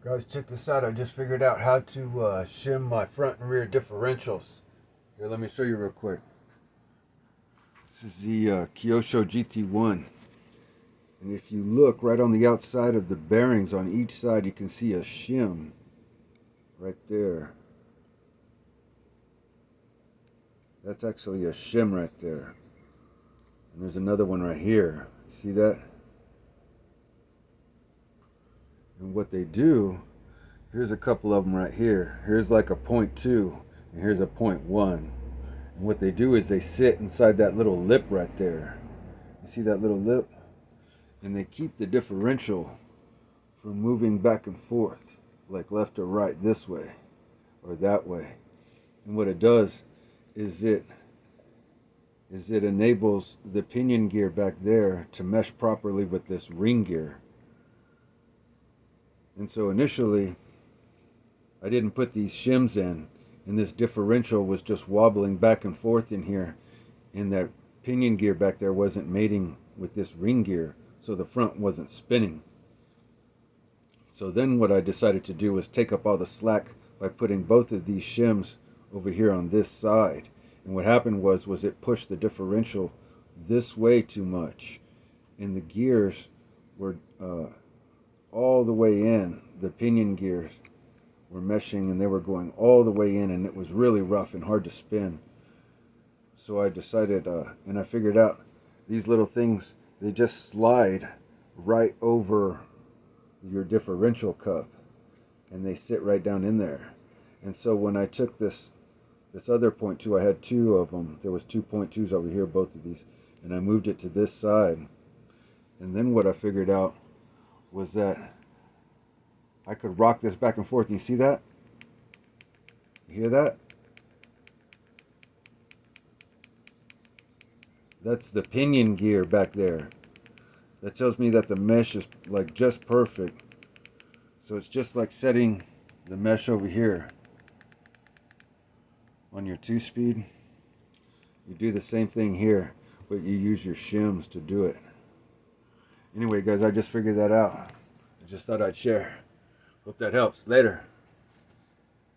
Guys, check this out. I just figured out how to shim my front and rear differentials. Here, let me show you real quick. This is the Kyosho GT1. And if you look right on the outside of the bearings on each side, you can see a shim right there. That's actually a shim right there. And there's another one right here. See that? And what they do, here's a couple of them right here. Here's like a 0.2 and here's a 0.1. And what they do is they sit inside that little lip right there. You see that little lip? And they keep the differential from moving back and forth, like left or right, this way or that way. And what it does is it enables the pinion gear back there to mesh properly with this ring gear. And so initially I didn't put these shims in, and this differential was just wobbling back and forth in here, and that pinion gear back there wasn't mating with this ring gear, so the front wasn't spinning. So then what I decided to do was take up all the slack by putting both of these shims over here on this side. And what happened was it pushed the differential this way too much, and the gears were all the way in. The pinion gears were meshing and they were going all the way in, and it was really rough and hard to spin. So I decided, and I figured out these little things, they just slide right over your differential cup and they sit right down in there. And so when I took this other 0.2, I had two of them. There was 2.2s over here, both of these, and I moved it to this side. And then what I figured out was that I could rock this back and forth. You see that? You hear that? That's the pinion gear back there. That tells me that the mesh is like just perfect. So it's just like setting the mesh over here on your 2-speed. You do the same thing here, but you use your shims to do it. Anyway, guys, I just figured that out. I just thought I'd share. Hope that helps. Later.